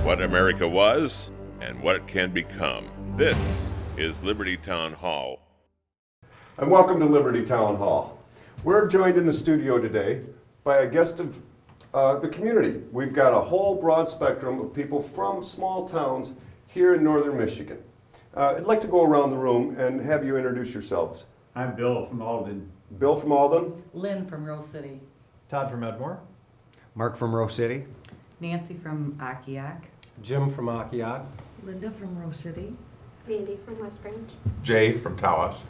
What America was and what it can become. This is Liberty Town Hall. And welcome to Liberty Town Hall. We're joined in the studio today by a guest of the community. We've got a whole broad spectrum of people from small towns here in northern Michigan. I'd like to go around the room and have you introduce yourselves. I'm Bill from Alden. Bill from Alden. Lynn from Rose City. Todd from Edmore. Mark from Rose City. Nancy from Akiak. Jim from Akiak. Linda from Rose City. Mandy from West Branch. Jay from Tawas.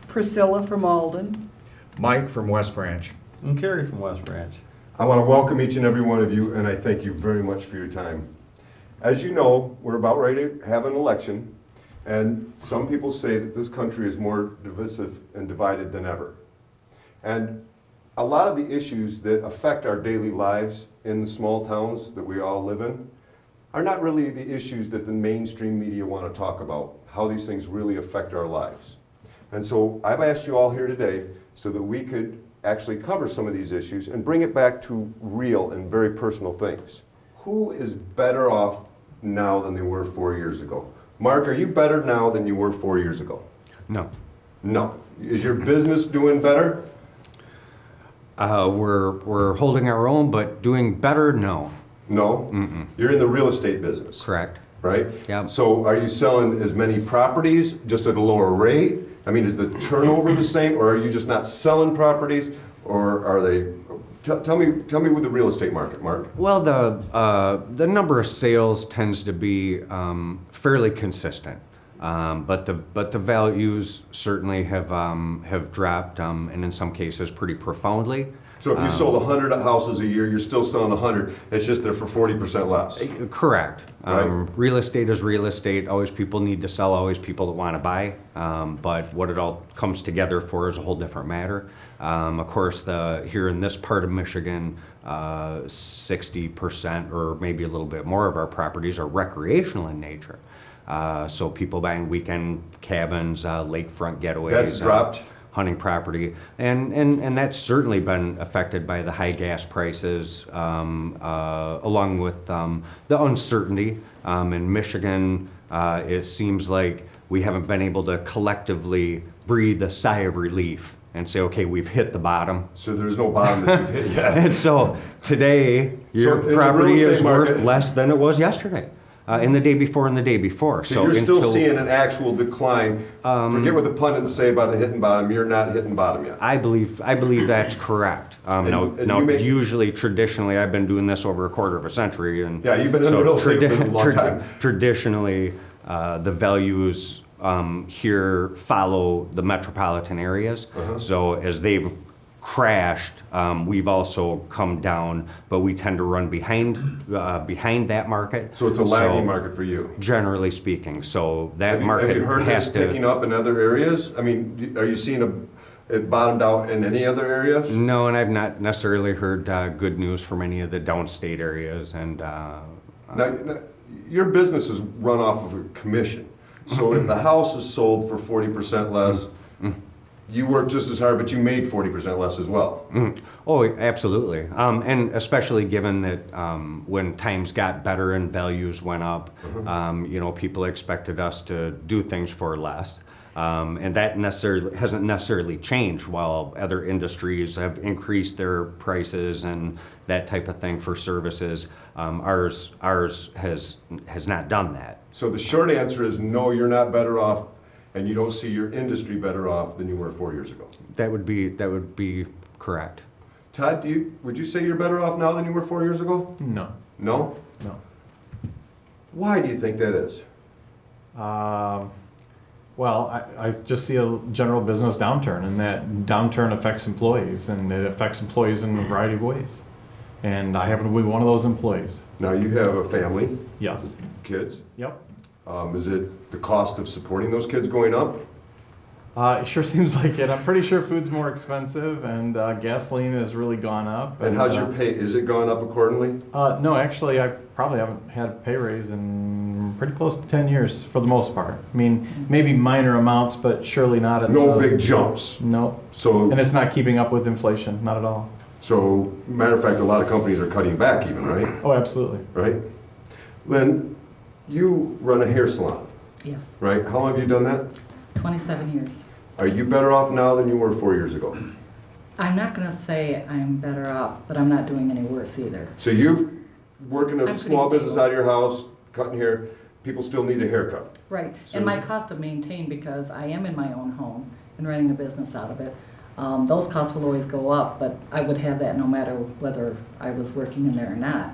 Priscilla from Alden. Mike from West Branch. And Carrie from West Branch. I want to welcome each and every one of you, and I thank you very much for your time. As you know, we're about ready to have an election, and some people say that this country is more divisive and divided than ever. And a lot of the issues that affect our daily lives in the small towns that we all live in are not really the issues that the mainstream media want to talk about, how these things really affect our lives. And so I've asked you all here today so that we could actually cover some of these issues and bring it back to real and very personal things. Who is better off now than they were 4 years ago? Mark, are you better now than you were 4 years ago? No. No. Is your business doing better? We're holding our own, but doing better, no. No? Mm-mm. You're in the real estate business, Correct. right? Yep. So are you selling as many properties just at a lower rate? I mean, is the turnover the same, or are you just not selling properties, or are they? Tell me with the real estate market, Mark. Well, the number of sales tends to be fairly consistent, but the values certainly have dropped, and in some cases pretty profoundly. So if you sold 100 houses a year, you're still selling 100. It's just they're for 40% less. Correct. Right. Real estate is real estate. Always people need to sell, always people that want to buy. But what it all comes together for is a whole different matter. Of course, here in this part of Michigan, 60% or maybe a little bit more of our properties are recreational in nature. So people buying weekend cabins, lakefront getaways. That's dropped. Hunting property, and that's certainly been affected by the high gas prices, along with the uncertainty. In Michigan, it seems like we haven't been able to collectively breathe a sigh of relief and say, okay, we've hit the bottom. So there's no bottom that you've hit yet. And so today, your in the property real estate is worth market- less than it was yesterday. And the day before and the day before. So you're still seeing an actual decline. Forget what the pundits say about a hitting bottom. You're not hitting bottom yet. I believe that's correct. Usually, traditionally, I've been doing this over a quarter of a century, and Yeah, you've been in the real estate business a long time. Traditionally, the values here follow the metropolitan areas. So as they've crashed, we've also come down, but we tend to run behind that market. So it's a lagging market for you. Generally speaking, so that market Have you heard has this to. picking up in other areas? I mean, are you seeing it bottomed out in any other areas? No, and I've not necessarily heard good news from any of the downstate areas. And Now, your business is run off of a commission. So if the house is sold for 40% less, you work just as hard, but you made 40% less as well. Oh, absolutely. And especially given that when times got better and values went up, people expected us to do things for less. And that hasn't necessarily changed while other industries have increased their prices and that type of thing for services. Ours has not done that. So the short answer is no, you're not better off, and you don't see your industry better off than you were 4 years ago. That would be correct. Todd, would you say you're better off now than you were 4 years ago? No. No? No. Why do you think that is? Well, I just see a general business downturn, and that downturn affects employees, and it affects employees in a variety of ways. And I happen to be one of those employees. Now you have a family, Yes. kids. Yep. Is it the cost of supporting those kids going up? It sure seems like it. I'm pretty sure food's more expensive, and gasoline has really gone up. And how's your pay? Is it gone up accordingly? No, actually, I probably haven't had a pay raise in pretty close to 10 years for the most part. I mean, maybe minor amounts, but surely not at No big jumps. No. So, And it's not keeping up with inflation, not at all. matter of fact, a lot of companies are cutting back even, right? Oh, absolutely. Right? Lynn, you run a hair salon, Yes, right? How long have you done that? 27 years. Are you better off now than you were 4 years ago? I'm not gonna say I'm better off, but I'm not doing any worse either. So you've working I'm a pretty small business stable. out of your house, cutting hair, people still need a haircut. Right, So- and my cost to maintain, because I am in my own home and running a business out of it, those costs will always go up, but I would have that no matter whether I was working in there or not.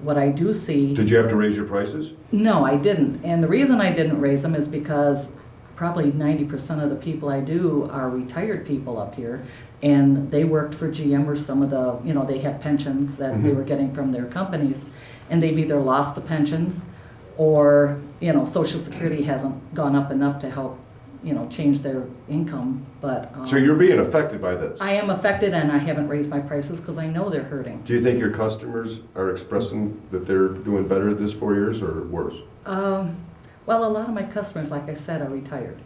What I do see. Did you have to raise your prices? No, I didn't. And the reason I didn't raise them is because probably 90% of the people I do are retired people up here. And they worked for GM or some of the, they have pensions that they were getting from their companies. And they've either lost the pensions or, Social Security hasn't gone up enough to help, change their income. But So you're being affected by this. I am affected and I haven't raised my prices because I know they're hurting. Do you think your customers are expressing that they're doing better this 4 years or worse? Well, a lot of my customers, like I said, are retired.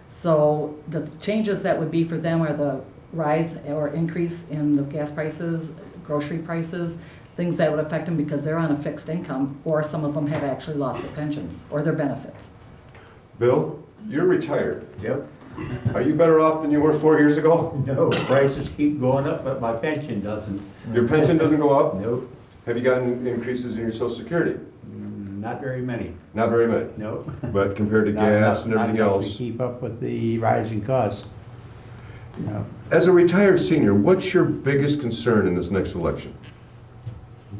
So the changes that would be for them are the rise or increase in the gas prices, grocery prices, things that would affect them because they're on a fixed income, or some of them have actually lost their pensions or their benefits. Bill, you're retired. Yep. Are you better off than you were 4 years ago? No, prices keep going up, but my pension doesn't. Your pension doesn't go up? Nope, Have you gotten increases in your Social Security? not very many. Not very many. Nope. But compared to Not gas enough- and everything not enough else. to keep up with the rising costs. No. As a retired senior, what's your biggest concern in this next election?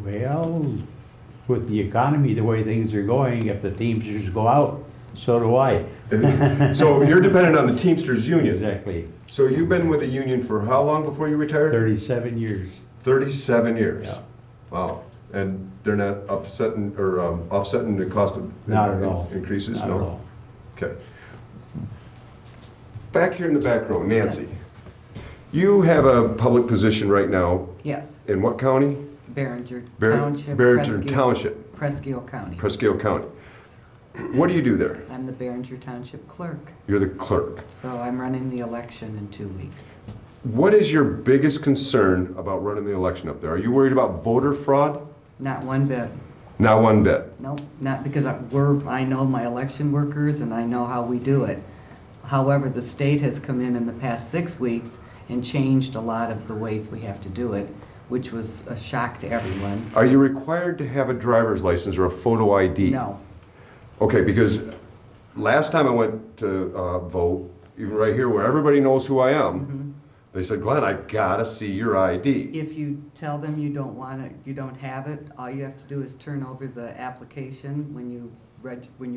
Well, with the economy, the way things are going, if the Teamsters go out, so do I. So you're dependent on the Teamsters Union. Exactly. So you've been with the union for how long before you retired? 37 years. 37 years. Yeah. Wow. And they're not upsetting or offsetting the cost of Not at all. increases? Not No? at all. Okay. Back here in the back row, Nancy. Yes. You have a public position right now Yes, in what county? Behringer Township, Barrington Township, Presque County. Presque County. What do you do there? I'm the Behringer Township clerk, You're the clerk. so I'm running the election in 2 weeks. What is your biggest concern about running the election up there? Are you worried about voter fraud? Not one bit. Not one bit. Nope, not because I know my election workers and I know how we do it. However, the state has come in the past 6 weeks and changed a lot of the ways we have to do it, which was a shock to everyone. Are you required to have a driver's license or a photo ID? No, Okay, because last time I went to vote, even right here where everybody knows who I am, they said, Glenn, I gotta see your ID. if you tell them you don't want it, you don't have it, all you have to do is turn over the application when you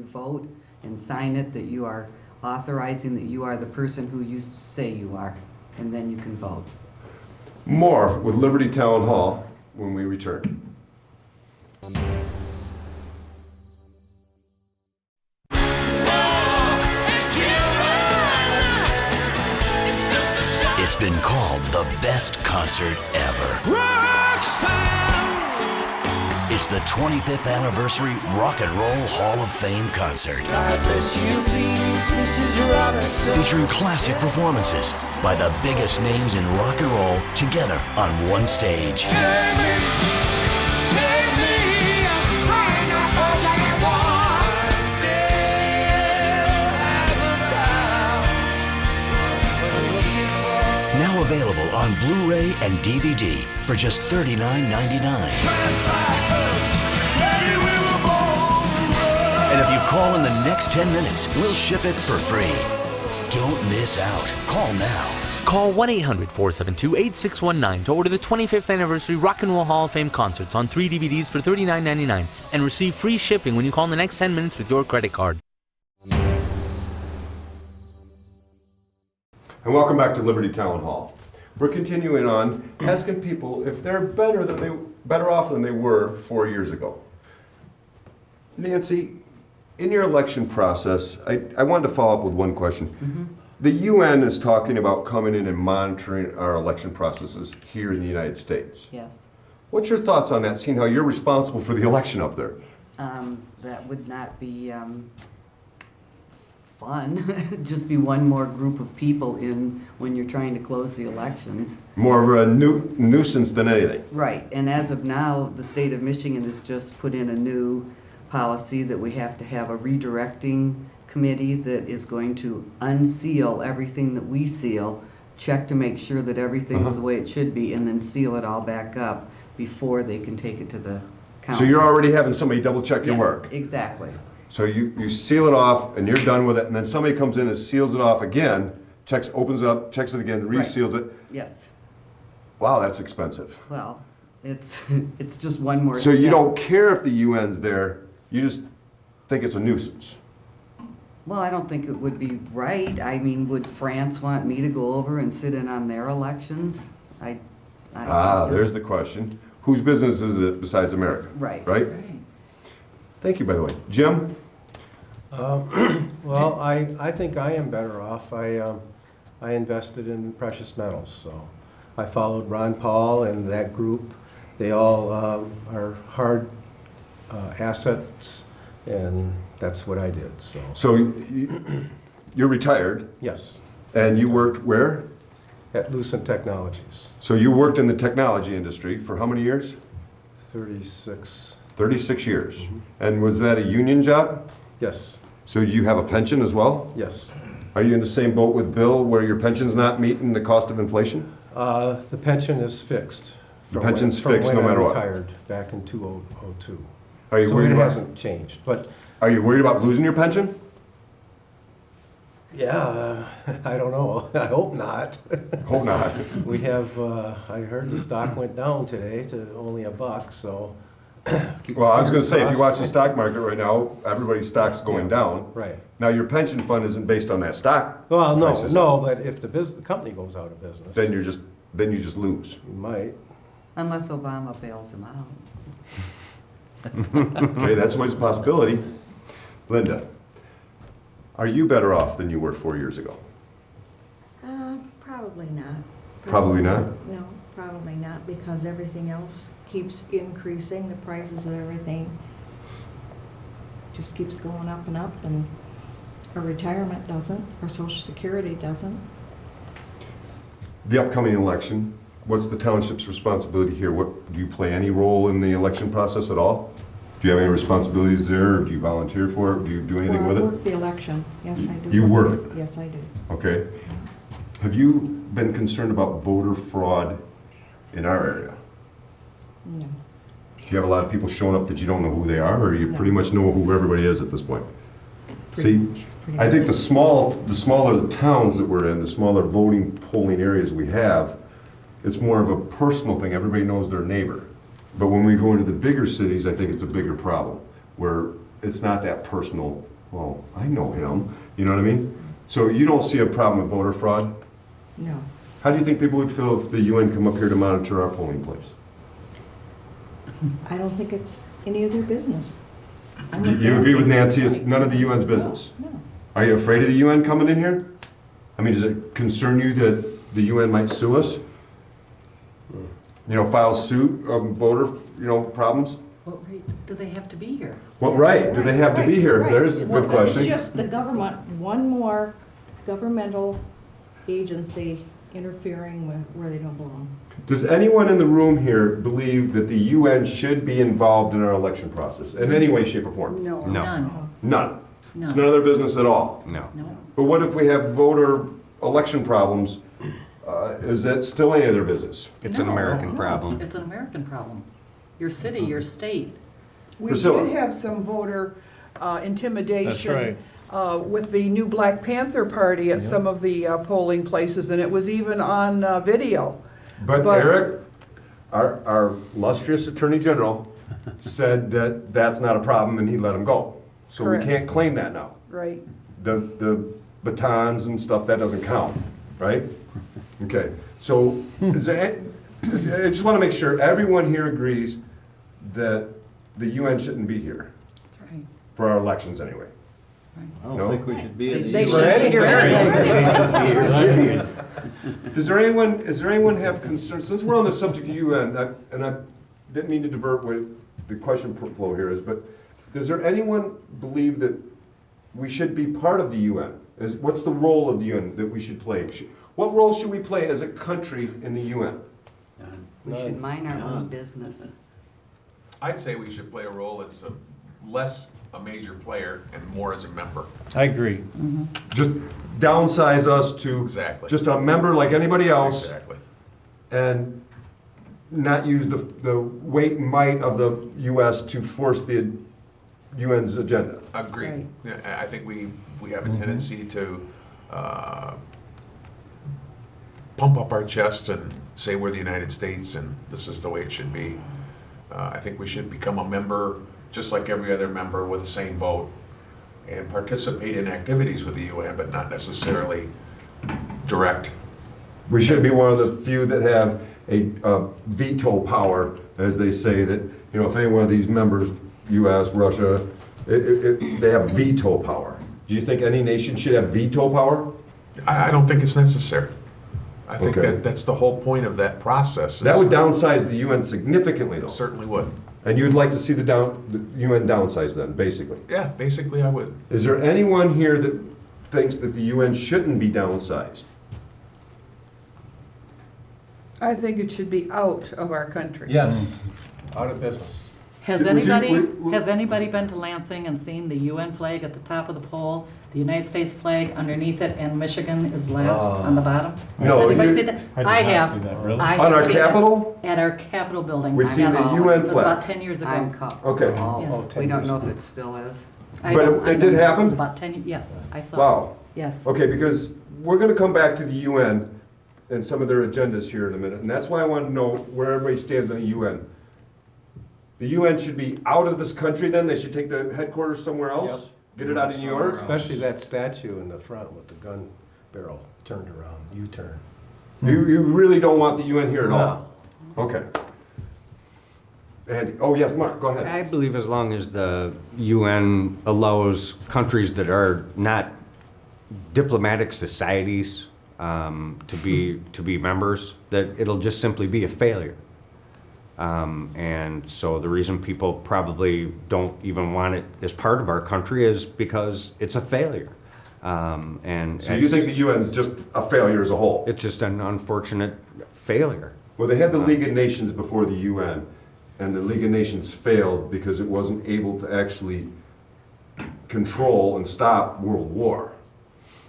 vote and sign it that you are authorizing that you are the person who you say you are, and then you can vote. More with Liberty Town Hall when we return. It's been called the best concert ever. It's the 25th anniversary Rock and Roll Hall of Fame concert. Featuring classic performances by the biggest names in rock and roll together on one stage. Now available on Blu-ray and DVD for just $39.99. And if you call in the next 10 minutes, we'll ship it for free. Don't miss out. Call now. Call 1-800-472-8619 to order the 25th anniversary Rock and Roll Hall of Fame concerts on 3 DVDs for $39.99 and receive free shipping when you call in the next 10 minutes with your credit card. And welcome back to Liberty Town Hall. We're continuing on asking people if they're better off than they were 4 years ago. Nancy, in your election process, I wanted to follow up with one question. The UN is talking about coming in and monitoring our election processes here in the United States. Yes. What's your thoughts on that, seeing how you're responsible for the election up there? That would not be fun. Just be one more group of people in when you're trying to close the elections. More of a nuisance than anything. Right, and as of now, the state of Michigan has just put in a new policy that we have to have a redirecting committee that is going to unseal everything that we seal, check to make sure that everything's the way it should be, and then seal it all back up before they can take it to the county. So you're already having somebody double check your Yes, work? exactly. So you seal it off and you're done with it, and then somebody comes in and seals it off again, checks, opens it up, checks it again, reseals it. Yes. Wow, that's expensive. Well, it's it's just one more So you step. don't care if the UN's there, you just think it's a nuisance? Well, I don't think it would be right. I mean, would France want me to go over and sit in on their elections? I just- There's the question. Whose business is it besides America? Right. Right? Right. Thank you, by the way. Jim? Well, I think I am better off. I invested in precious metals, so I followed Ron Paul and that group. They all are hard assets, and that's what I did, so. So you're retired, Yes, and you worked where? at Lucent Technologies, So you worked in the technology industry for how many years? 36, 36 years. And was that a union job? yes, So you have a pension as well? yes. Are you in the same boat with Bill where your pension's not meeting the cost of inflation? The pension is fixed. The pension's fixed no matter what. From when I retired back in 2002. Are you So worried it about, hasn't changed, but are you worried about losing your pension? yeah, I don't know. I hope not. Hope not. We have, I heard the stock went down today to only $1, so. Well, I was gonna say, if you watch the stock market right now, everybody's stock's going down. Right. Now, your pension fund isn't based on that stock. Well, no, prices. no, but if the company goes out of business. Then you just lose. You might. Unless Obama bails them out. Okay, that's always a possibility. Linda, are you better off than you were 4 years ago? Probably not. Probably not? No, probably not, because everything else keeps increasing, the prices of everything just keeps going up, and our retirement doesn't, our social security doesn't. The upcoming election, what's the township's responsibility here? What, do you play any role in the election process at all? Do you have any responsibilities there, or do you volunteer for it? Do you do anything with Well, I it? work the election, yes, I do. You work it? Yes, I do. Okay. Have you been concerned about voter fraud in our area? No. Do you have a lot of people showing up that you don't know who they are, or you pretty much know who everybody is at this point? See, I think the smaller the towns that we're in, the smaller voting polling areas we have, it's more of a personal thing. Everybody knows their neighbor. But when we go into the bigger cities, I think it's a bigger problem, where it's not that personal, well, I know him, you know what I mean? So you don't see a problem with voter fraud? No. How do you think people would feel if the UN come up here to monitor our polling place? I don't think it's any of their business. I'm You with you agree with Nancy. Nancy, it's none of the UN's business? No. Are you afraid of the UN coming in here? I mean, does it concern you that the UN might sue us? You know, file suit of voter, problems? What right do they have to be here? What right do they have to be here? Right. There's a Well, good question. It's just the government, one more governmental agency interfering with where they don't belong. Does anyone in the room here believe that the UN should be involved in our election process in any way, shape, or form? No. No. None. None. It's No. none of their business at all. No. No. But what if we have voter election problems? Is that still any of their business? It's an No. American No. problem. It's an American problem. Your city, your state. We Priscilla. did have some voter intimidation with the new Black Panther Party at some of the polling places, and it was even on video. But Eric, our illustrious Attorney General, said that that's not a problem and he let him go. So Correct. we can't claim that now. Right. The batons and stuff, that doesn't count, right? Okay, so I just want to make sure everyone here agrees that the UN shouldn't be here, That's right. for our elections anyway. I don't No? think we should be in They the should be here anyway. Does there anyone have concerns, since we're on the subject of UN, and I didn't mean to divert what the question flow here is, but does there anyone believe that we should be part of the UN? What's the role of the UN that we should play? What role should we play as a country in the UN? We should mind our own business. I'd say we should play a role. It's a less a major player and more as a member. I agree. Just downsize us to Exactly. just a member like anybody else, Exactly. and not use the weight and might of the U.S. to force the UN's agenda. Agreed. Right. Yeah, I think we have a tendency to pump up our chests and say we're the United States and this is the way it should be. I think we should become a member just like every other member with the same vote and participate in activities with the UN, but not necessarily direct. We should be one of the few that have a veto power, as they say, that, you know, if any one of these members, U.S., Russia, they have veto power. Do you think any nation should have veto power? I don't think it's necessary. I think Okay. that's the whole point of that process. That would downsize the UN significantly, though. Certainly would. And you'd like to see the UN downsized then, basically. Yeah, basically I would. Is there anyone here that thinks that the UN shouldn't be downsized? I think it should be out of our country. Yes, out of business. Has Would you- anybody, would- has anybody been to Lansing and seen the UN flag at the top of the pole, the United States flag underneath it, and Michigan is last on the bottom? No, Has anybody you- seen that? I did I not have. see that, really. I On have our seen it Capitol? At our Capitol building. We I see have the all- UN It was flag. about 10 years ago. I'm caught. Okay. Oh, 10 We don't years know if ago. it still is. I But know- I it did know. happen? It was about 10, yes, I saw. Wow. Yes. Okay, because we're going to come back to the UN and some of their agendas here in a minute, and that's why I want to know where everybody stands on the UN. The UN should be out of this country then? They should take the headquarters somewhere else? Get it out of New York? Especially that statue in the front with the gun barrel turned around, U-turn. You really don't want the UN here at all? Okay. And, oh yes, Mark, go ahead. I believe as long as the UN allows countries that are not diplomatic societies to be members, that it'll just simply be a failure. And so the reason people probably don't even want it as part of our country is because it's a failure. And So you think the UN's just a failure as a whole? it's just an unfortunate failure. Well, they had the League of Nations before the UN, and the League of Nations failed because it wasn't able to actually control and stop World War.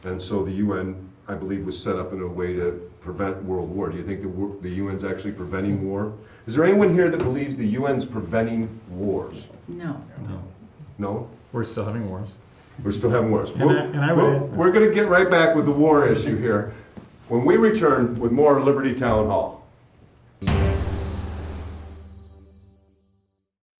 And so the UN, I believe, was set up in a way to prevent World War. Do you think the UN's actually preventing war? Is there anyone here that believes the UN's preventing wars? No. No? We're still having wars. We're still having wars. And I would- We're going to get right back with the war issue here when we return with more Liberty Town Hall.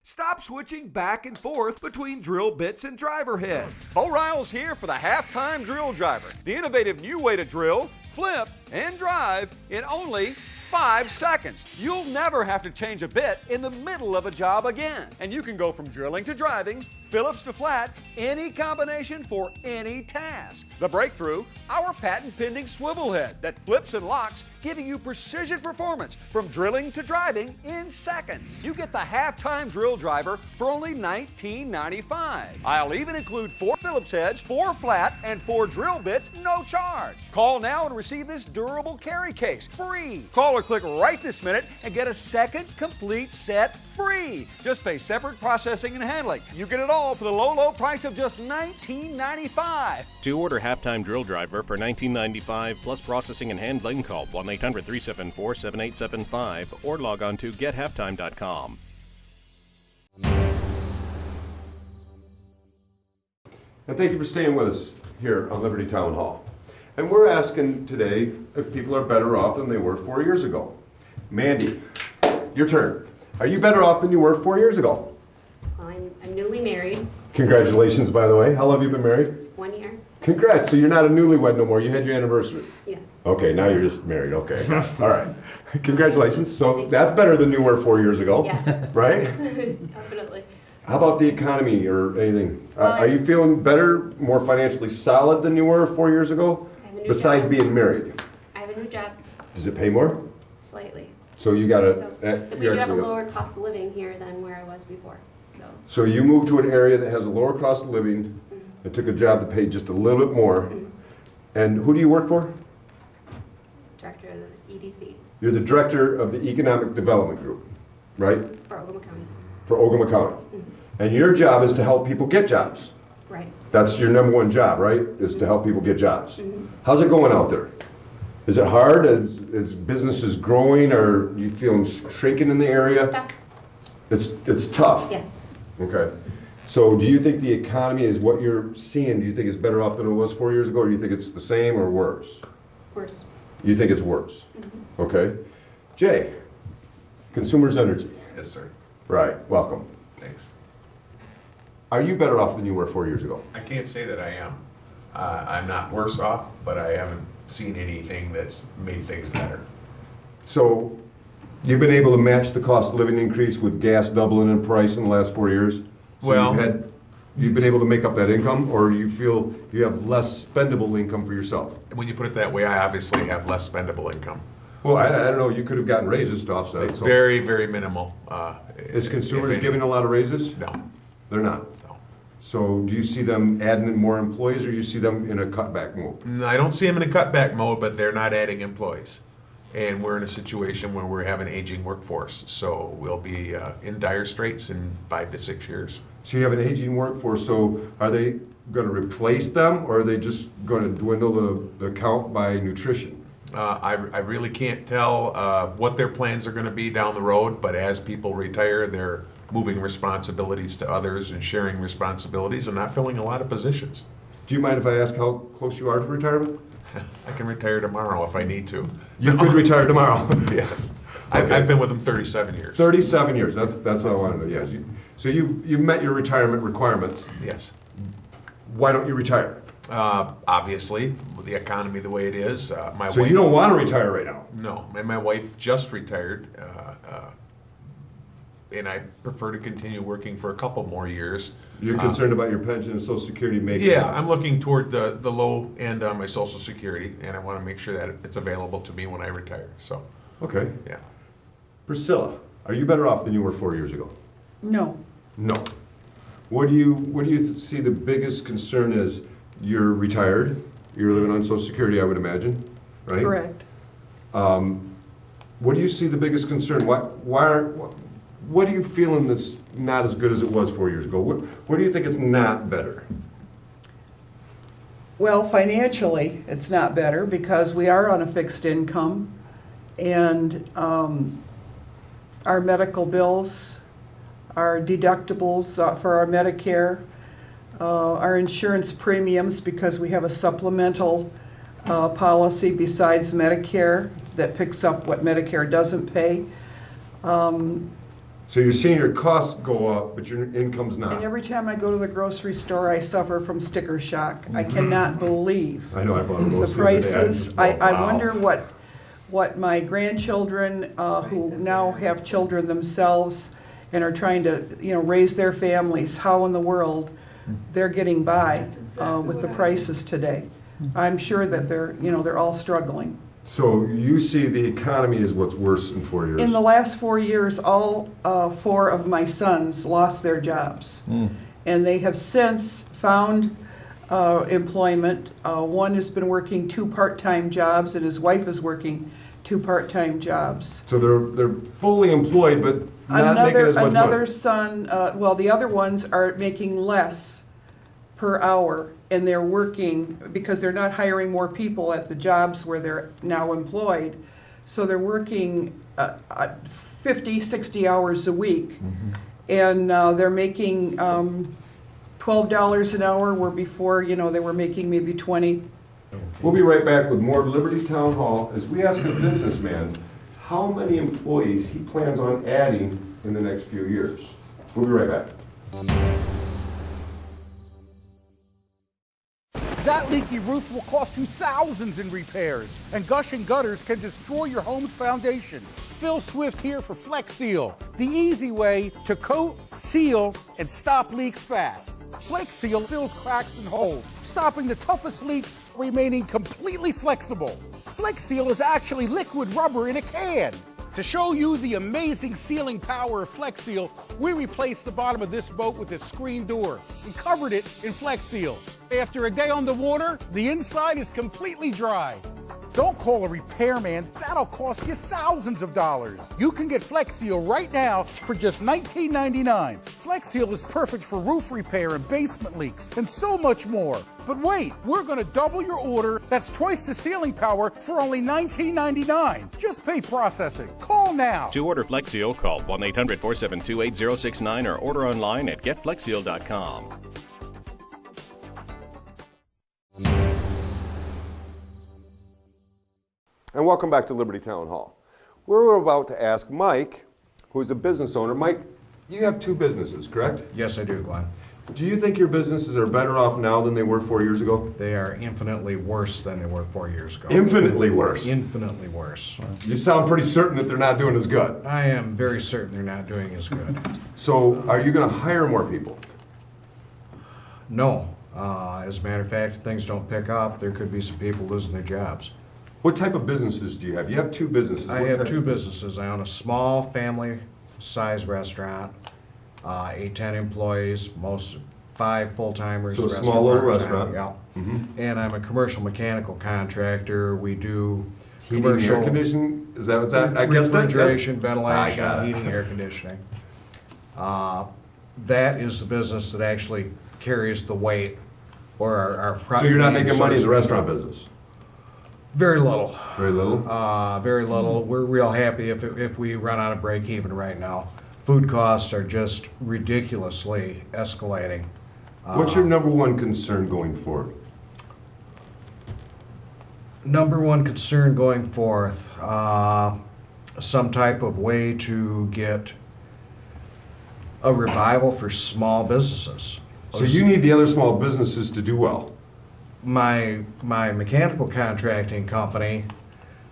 Stop switching back and forth between drill bits and driver heads. Bo Riles here for the Halftime Drill Driver, the innovative new way to drill, flip, and drive in only 5 seconds. You'll never have to change a bit in the middle of a job again. And you can go from drilling to driving, Phillips to flat, any combination for any task. The breakthrough, our patent-pending swivel head that flips and locks, giving you precision performance from drilling to driving in seconds. You get the Halftime Drill Driver for only $19.95. I'll even include 4 Phillips heads, 4 flat, and 4 drill bits, no charge. Call now and receive this durable carry case free. Call or click right this minute and get a second complete set free. Just pay separate processing and handling. You get it all for the low, low price of just $19.95. To order Halftime Drill Driver for $19.95 plus processing and handling, call 1-800-374-7875 or log on to gethalftime.com. And thank you for staying with us here on Liberty Town Hall. And we're asking today if people are better off than they were 4 years ago. Mandy, your turn. Are you better off than you were 4 years ago? Well, I'm newly married, Congratulations, by the way. How long have you been married? 1 year. Congrats. So you're not a newlywed no more. You had your anniversary. Yes. Okay, now you're just married. Okay. All right. Congratulations. So that's better than you were 4 years ago. Yes. Right? Yes, definitely. How about the economy or anything? Well, Are you feeling better, more financially solid than you were 4 years ago? I have a new Besides job. being married. I have a new job, Does it pay more? slightly. So you got So to. we do have a lower cost of living here than where I was before. So you moved to an area that has a lower cost of living and took a job that paid just a little bit more. And who do you work for? Director of the EDC You're the director of the Economic Development Group, right? for Oklahoma County. For Ogama County. And your job is to help people get jobs. Right. That's your number one job, right? Is to help people get jobs. Mhm. How's it going out there? Is it hard? Is businesses growing, or you feeling shrinking in the area? It's tough. It's tough. Yes. Okay. So do you think the economy is what you're seeing? Do you think it's better off than it was 4 years ago, or do you think it's the same or worse? Worse. You think it's worse? Mm-hmm. Okay. Jay, Consumers Energy. Yes, sir. Right. Welcome. Thanks. Are you better off than you were 4 years ago? I can't say that I am. I'm not worse off, but I haven't seen anything that's made things better. So you've been able to match the cost of living increase with gas doubling in price in the last 4 years? So Well- you've been able to make up that income, or do you feel you have less spendable income for yourself? When you put it that way, I obviously have less spendable income. Well, I don't know, you could have gotten raises to offset it. It's so- very, very minimal. Is consumers if any. giving a lot of raises? No. They're not? No. So do you see them adding more employees, or you see them in a cutback mode? I don't see them in a cutback mode, but they're not adding employees. And we're in a situation where we have an aging workforce, so we'll be in dire straits in 5 to 6 years. So you have an aging workforce, so are they going to replace them, or are they just going to dwindle the count by nutrition? I really can't tell what their plans are going to be down the road, but as people retire, they're moving responsibilities to others and sharing responsibilities and not filling a lot of positions. Do you mind if I ask how close you are to retirement? I can retire tomorrow if I need to. You could retire tomorrow. Yes. Okay. I've been with them 37 years. 37 years, that's what I wanted to know, yes. So you've met your retirement requirements. Yes. Why don't you retire? Obviously, with the economy the way it is, So you don't want to retire right now? No, and my wife just retired, and I prefer to continue working for a couple more years. You're concerned about your pension and Social Security making Yeah, I'm looking toward the low end on my Social Security, and I want to make sure that it's available to me when I retire, so. Okay. Yeah. Priscilla, are you better off than you were 4 years ago? No. No. What do you see the biggest concern is? You're retired, you're living on Social Security, I would imagine, right? Correct. What do you see the biggest concern? What are you feeling that's not as good as it was 4 years ago? What do you think is not better? Well, financially, it's not better because we are on a fixed income, and our medical bills, our deductibles for our Medicare, our insurance premiums, because we have a supplemental policy besides Medicare that picks up what Medicare doesn't pay. So you're seeing your costs go up, but your income's And not. every time I go to the grocery store, I suffer from sticker shock. I cannot believe I know, I bought those the the other day. I prices. just I thought, wow. wonder what my grandchildren, who now have children themselves and are trying to, raise their families, how in the world they're getting by with the prices today. I'm sure that they're all struggling. So you see the economy is what's worse in 4 years? In the last 4 years, all 4 of my sons lost their jobs. And they have since found employment. One has been working 2 part-time jobs, and his wife is working 2 part-time jobs. So they're fully employed, but not making as much Another money? son, the other ones are making less per hour, and they're working, because they're not hiring more people at the jobs where they're now employed, so they're working 50, 60 hours a week. And they're making $12 an hour, where before, they were making maybe 20. We'll be right back with more Liberty Town Hall as we ask a businessman how many employees he plans on adding in the next few years. We'll be right back. That leaky roof will cost you thousands in repairs, and gushing gutters can destroy your home's foundation. Phil Swift here for Flex Seal, the easy way to coat, seal, and stop leaks fast. Flex Seal fills cracks and holes, stopping the toughest leaks, remaining completely flexible. Flex Seal is actually liquid rubber in a can. To show you the amazing sealing power of Flex Seal, we replaced the bottom of this boat with a screen door and covered it in Flex Seal. After a day on the water, the inside is completely dry. Don't call a repairman. That'll cost you thousands of dollars. You can get Flex Seal right now for just $19.99. Flex Seal is perfect for roof repair and basement leaks and so much more. But wait, we're going to double your order. That's twice the sealing power for only $19.99. Just pay processing. Call now. To order Flex Seal, call 1-800-472-8069 or order online at getflexseal.com. And welcome back to Liberty Town Hall. We're about to ask Mike, who's a business owner. Mike, you have two businesses, correct? Yes, I do, Glenn. Do you think your businesses are better off now than they were 4 years ago? They are infinitely worse than they were 4 years ago. Infinitely worse? Infinitely worse. You sound pretty certain that they're not doing as good. I am very certain they're not doing as good. So are you going to hire more people? No. As a matter of fact, if things don't pick up, there could be some people losing their jobs. What type of businesses do you have? You have two businesses. I have two businesses. I own a small family-sized restaurant, 8-10 employees, most 5 full-timers. So a the rest small are little part-time. restaurant. Yeah. Mhm. And I'm a commercial mechanical contractor. We do Heating, commercial air conditioning? Is that what's that? I guess that- refrigeration, I ventilation, got it. heating, air conditioning. That is the business that actually carries the weight, or our So you're not main making money as a source. restaurant business? Very little. Very little? Very little. We're real happy if we run on a break even right now. Food costs are just ridiculously escalating. What's your number one concern going forward? Number one concern going forth, some type of way to get a revival for small businesses. So you need the other small businesses to do well. My mechanical contracting company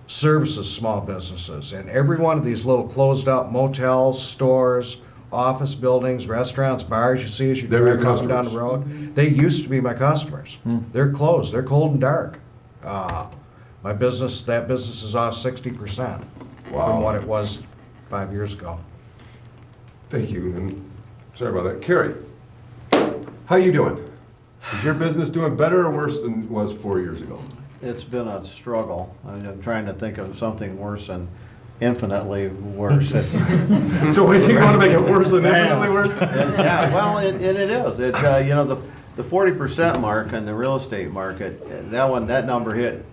services small businesses, and every one of these little closed up motels, stores, office buildings, restaurants, bars you see as you They're your drive up and down the customers. road, they used to be my customers. They're closed. They're cold and dark. That business is off 60% from what it was 5 years ago. Thank you, and sorry about that. Carrie, how you doing? Is your business doing better or worse than it was 4 years ago? It's been a struggle. I mean, I'm trying to think of something worse than infinitely worse. It's So wait, you want to make it worse than infinitely worse? Yeah, well, and it is. It, you know, the 40% mark in the real estate market, that number hit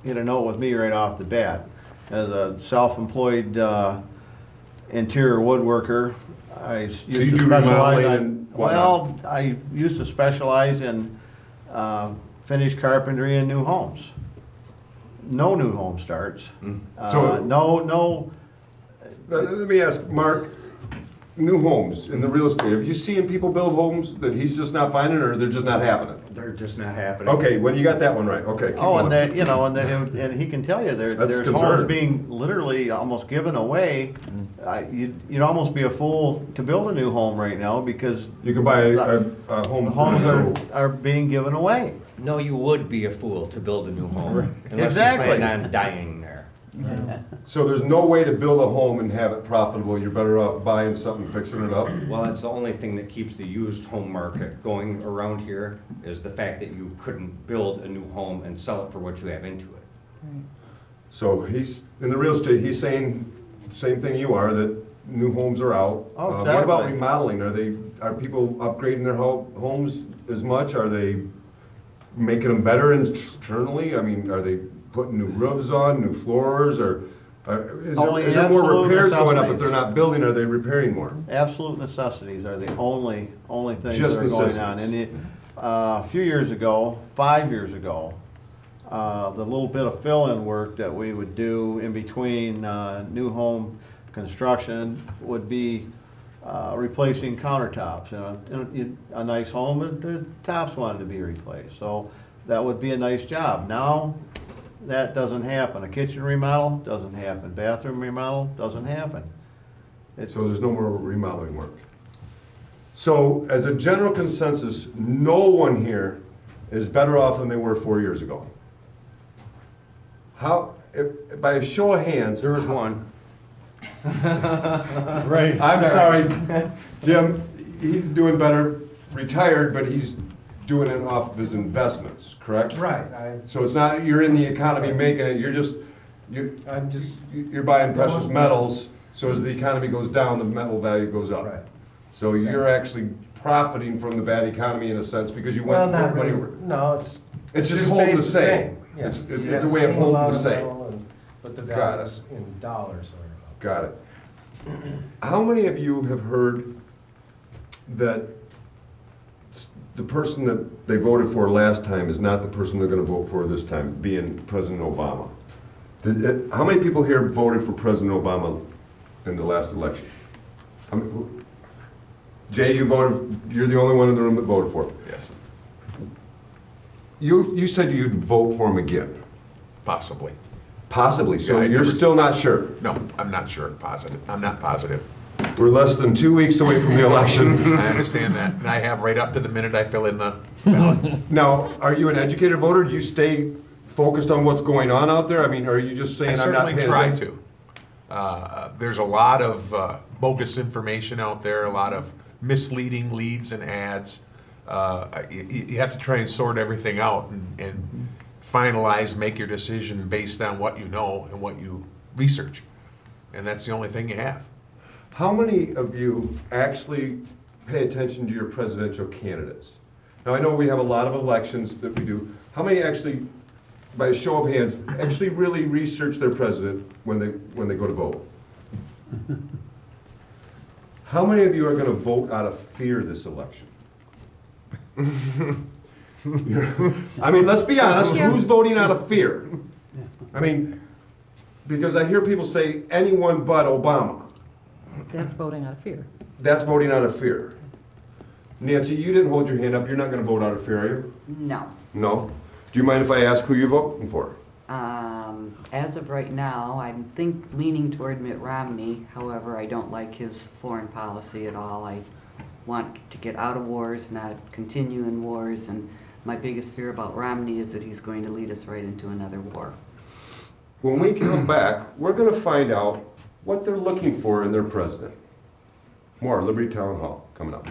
a note with me right off the bat. As a self-employed interior woodworker, I used So you to do specialize remodeling on, and whatnot? well, I used to specialize in finished carpentry and new homes. No new home starts. So- No. Let me ask, Mark, new homes in the real estate, have you seen people build homes that he's just not finding or they're just not happening? They're just not happening. Okay, well, you got that one right. Okay, keep Oh, going. and that, you know, and he can tell you That's there's concerning. homes being literally almost given away. You'd almost be a fool to build a new home right now because You could buy a home the for homes so. are being given away. No, you would be a fool to build a new home. Unless Exactly. you plan on dying there. So there's no way to build a home and have it profitable. You're better off buying something, fixing it up. Well, that's the only thing that keeps the used home market going around here is the fact that you couldn't build a new home and sell it for what you have into it. So he's, in the real estate, he's saying same thing you are, that new homes are out. Oh, What about exactly. remodeling? Are people upgrading their homes as much? Are they making them better internally? I mean, are they putting new roofs on, new floors, or is Only there more absolute repairs going up if necessities. they're not building? Are they repairing more? Absolute necessities are the only things Just that are going on. necessities. And a few years ago, 5 years ago, the little bit of fill-in work that we would do in between new home construction would be replacing countertops. In a nice home, the tops wanted to be replaced. So that would be a nice job. Now, that doesn't happen. A kitchen remodel doesn't happen. Bathroom remodel doesn't happen. So there's no more remodeling work. So as a general consensus, no one here is better off than they were 4 years ago. How, by a show of hands. There's one. Right. I'm sorry, Jim, he's doing better, retired, but he's doing it off of his investments, correct? Right. So it's not, you're in the economy making it, you're buying precious metals, so as the economy goes down, the metal value goes up. Right. So you're actually profiting from the bad economy in a sense, because you Well, went not money. really. No, It's just holding the stays same. Yeah. It's You it's have a way of same holding amount the of same. metal but the Got values in dollars are. Got it. How many of you have heard that the person that they voted for last time is not the person they're going to vote for this time, being President Obama? How many people here voted for President Obama in the last election? Jay, you voted, you're the only one in the room that voted for him. Yes. You said you'd vote for him again. Possibly. Possibly, so Yeah, I you're never- still not sure? No, I'm not sure, positive. I'm not positive. We're less than 2 weeks away from the election. I understand that, and I have right up to the minute I fill in the ballot. Now, are you an educated voter? Do you stay focused on what's going on out there? I mean, are you just I saying I'm not certainly paying try attention? to. There's a lot of bogus information out there, a lot of misleading leads and ads. You have to try and sort everything out and finalize, make your decision based on what you know and what you research. And that's the only thing you have. How many of you actually pay attention to your presidential candidates? Now, I know we have a lot of elections that we do. How many actually, by a show of hands, actually really research their president when they go to vote? How many of you are going to vote out of fear this election? I mean, let's be honest, who's voting out of fear? I mean, because I hear people say anyone but Obama. That's voting out of fear. That's voting out of fear. Nancy, you didn't hold your hand up. You're not going to vote out of fear, are you? No. No? Do you mind if I ask who you're voting for? As of right now, I'm leaning toward Mitt Romney. However, I don't like his foreign policy at all. I want to get out of wars, not continue in wars, and my biggest fear about Romney is that he's going to lead us right into another war. When we come back, we're going to find out what they're looking for in their president. More Liberty Town Hall coming up.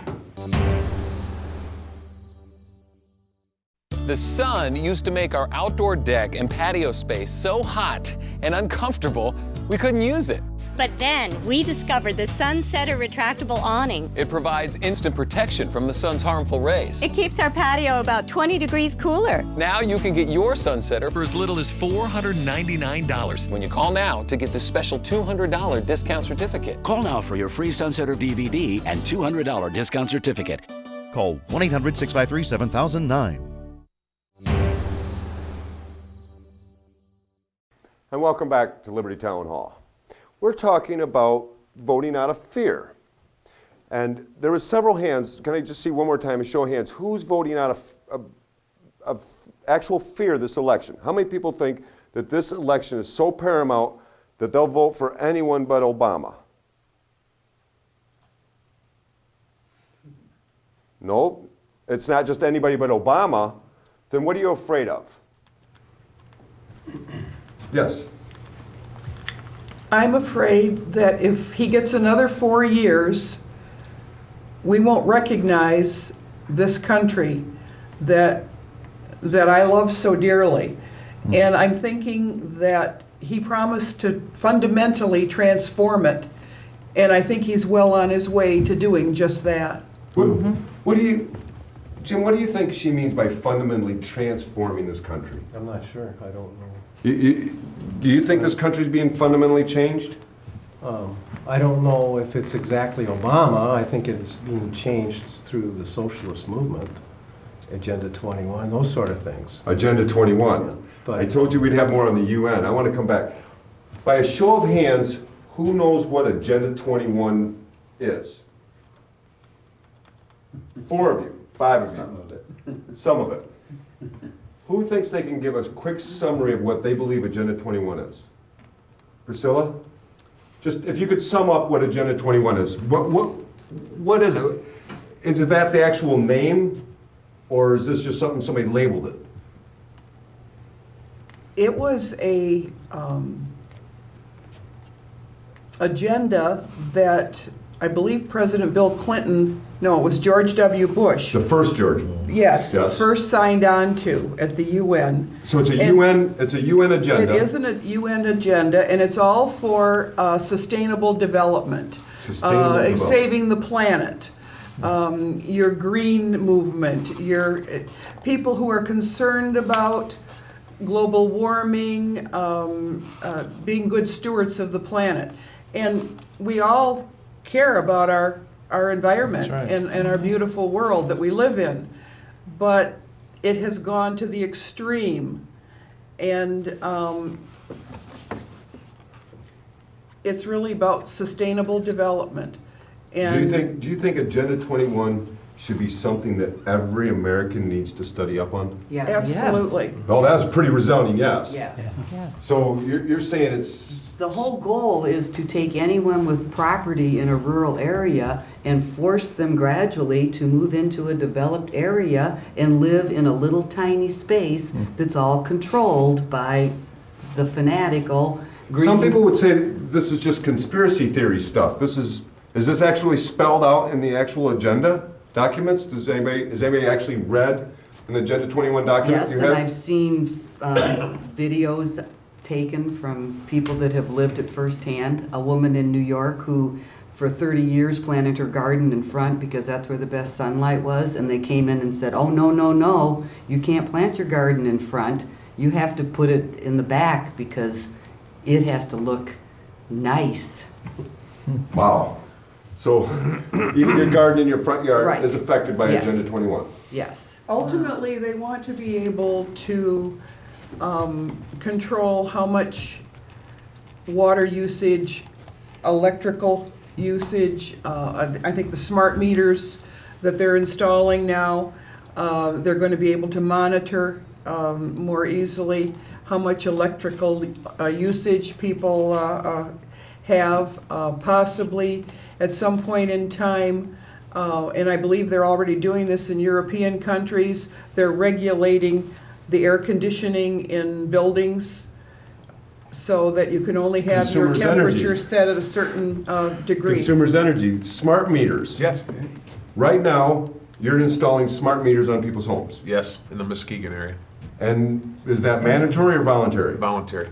The sun used to make our outdoor deck and patio space so hot and uncomfortable we couldn't use it. But then we discovered the Sunsetter retractable awning. It provides instant protection from the sun's harmful rays. It keeps our patio about 20 degrees cooler. Now you can get your Sunsetter for as little as $499 when you call now to get this special $200 discount certificate. Call now for your free Sunsetter DVD and $200 discount certificate. Call 1-800-653-7009. And welcome back to Liberty Town Hall. We're talking about voting out of fear. And there was several hands. Can I just see one more time, a show of hands? Who's voting out of actual fear this election? How many people think that this election is so paramount that they'll vote for anyone but Obama? No, it's not just anybody but Obama. Then what are you afraid of? Yes. I'm afraid that if he gets another 4 years, we won't recognize this country that I love so dearly. And I'm thinking that he promised to fundamentally transform it, and I think he's well on his way to doing just that. What do you, Jim, what do you think she means by fundamentally transforming this country? I'm not sure. I don't know. Do you think this country's being fundamentally changed? I don't know if it's exactly Obama. I think it's being changed through the socialist movement, Agenda 21, those sort of things. Agenda 21. But I told you we'd have more on the UN. I want to come back. By a show of hands, who knows what Agenda 21 is? 4 of you, 5 of you. Some of it. Some of it. Who thinks they can give us a quick summary of what they believe Agenda 21 is? Priscilla? Just if you could sum up what Agenda 21 is. What is it? Is that the actual name, or is this just something somebody labeled it? It was a agenda that I believe President Bill Clinton, no, it was George W. Bush. The first George. Yes, Yes. first signed on to at the UN. So it's a And UN agenda. It is a UN agenda, and it's all for sustainable development. Sustainable development. Saving the planet. Your green movement, your people who are concerned about global warming, being good stewards of the planet. And we all care about our environment That's right. and our beautiful world that we live in. But it has gone to the extreme. And it's really about sustainable development. And Do you think Agenda 21 should be something that every American needs to study up on? Yes. Absolutely. Oh, that's a pretty resounding yes. Yes. So you're saying it's The whole goal is to take anyone with property in a rural area and force them gradually to move into a developed area and live in a little tiny space that's all controlled by the fanatical greedy. Some people would say this is just conspiracy theory stuff. Is this actually spelled out in the actual agenda documents? Has anybody actually read an Agenda 21 document? Yes, you and have? I've seen videos taken from people that have lived it firsthand. A woman in New York who for 30 years planted her garden in front because that's where the best sunlight was, and they came in and said, oh, no, no, no, you can't plant your garden in front. You have to put it in the back because it has to look nice. Wow. So even your garden in your front yard Right. is affected by Yes. Agenda 21. Yes. Ultimately, they want to be able to control how much water usage, electrical usage. I think the smart meters that they're installing now, they're going to be able to monitor more easily how much electrical usage people have. Possibly at some point in time, and I believe they're already doing this in European countries, they're regulating the air conditioning in buildings so that you can only have your Consumers' temperature energy. set at a certain degree. Consumers' energy, smart meters. Yes. Right now, you're installing smart meters on people's homes. Yes, in the Muskegon area. And is that mandatory or voluntary? Voluntary.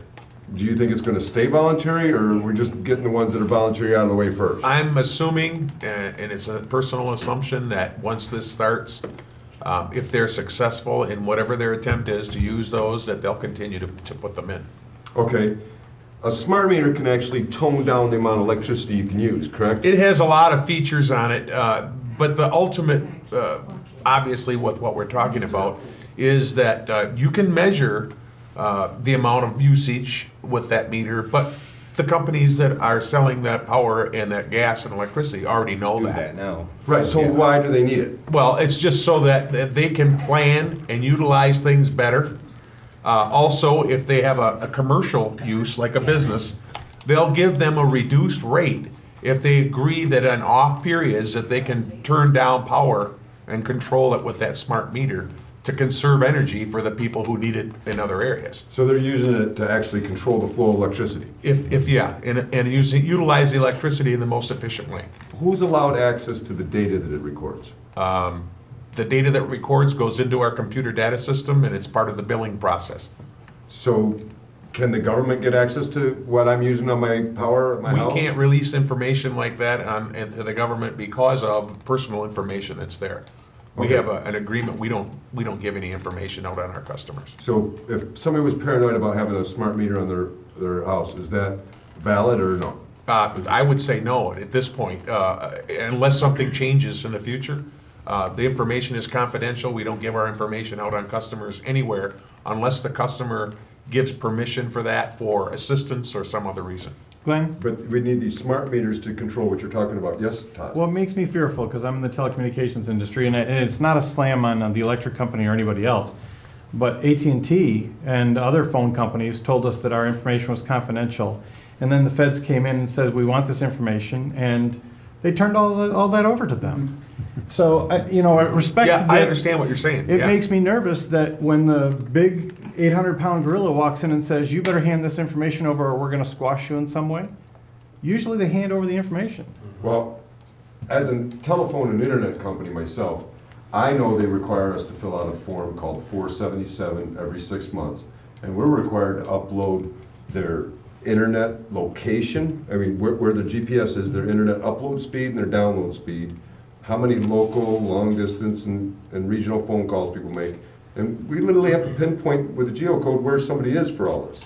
Do you think it's going to stay voluntary, or we're just getting the ones that are voluntary out of the way first? I'm assuming, and it's a personal assumption, that once this starts, if they're successful in whatever their attempt is to use those, that they'll continue to put them in. Okay. A smart meter can actually tone down the amount of electricity you can use, correct? It has a lot of features on it, but the ultimate, obviously with what we're talking about, is that you can measure the amount of usage with that meter, but the companies that are selling that power and that gas and electricity already know that. now. Right, so why do they need it? Well, it's just so that they can plan and utilize things better. Also, if they have a commercial use, like a business, they'll give them a reduced rate if they agree that on off periods that they can turn down power and control it with that smart meter to conserve energy for the people who need it in other areas. So they're using it to actually control the flow of electricity? And utilize the electricity in the most efficient way. Who's allowed access to the data that it records? The data that it records goes into our computer data system, and it's part of the billing process. So can the government get access to what I'm using on my power at my house? We can't release information like that to the government because of personal information that's there. We Okay. have an agreement. We don't give any information out on our customers. So if somebody was paranoid about having a smart meter on their house, is that valid or no? I would say no at this point, unless something changes in the future. The information is confidential. We don't give our information out on customers anywhere unless the customer gives permission for that for assistance or some other reason. Glenn? But we need these smart meters to control what you're talking about. Yes, Todd? Well, it makes me fearful because I'm in the telecommunications industry, and it's not a slam on the electric company or anybody else, but AT&T and other phone companies told us that our information was confidential, and then the feds came in and said, we want this information, and they turned all that over to them. So, I respect Yeah, that. I understand what you're saying. It Yeah. makes me nervous that when the big 800-pound gorilla walks in and says, you better hand this information over or we're going to squash you in some way, usually they hand over the information. Well, as a telephone and internet company myself, I know they require us to fill out a form called 477 every 6 months. And we're required to upload their internet location, I mean, where the GPS is, their internet upload speed and their download speed, how many local, long distance, and regional phone calls people make. And we literally have to pinpoint with the geocode where somebody is for all this.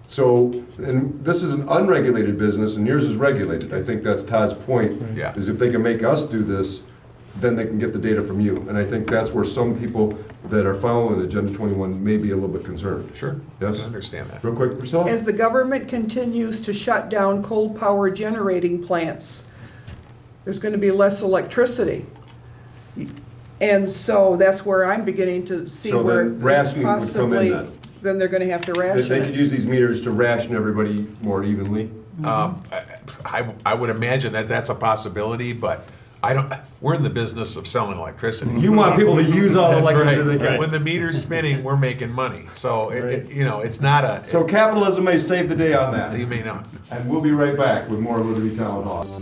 So, and this is an unregulated business and yours is regulated. I think that's Todd's point, Yeah. is if they can make us do this, then they can get the data from you. And I think that's where some people that are following Agenda 21 may be a little bit concerned. Sure. Yes? I understand that. Real quick, Priscilla? As the government continues to shut down coal power generating plants, there's going to be less electricity. And so that's where I'm beginning to see So where then rationing would come in possibly, then. then they're going to have to ration They could it. use these meters to ration everybody more evenly. I would imagine that that's a possibility, but we're in the business of selling electricity. You want people to use all the That's electricity right. they can. When the meter's spinning, we're making money. So, it's not a. So capitalism may save the day on that. You may not. And we'll be right back with more Liberty Town Hall.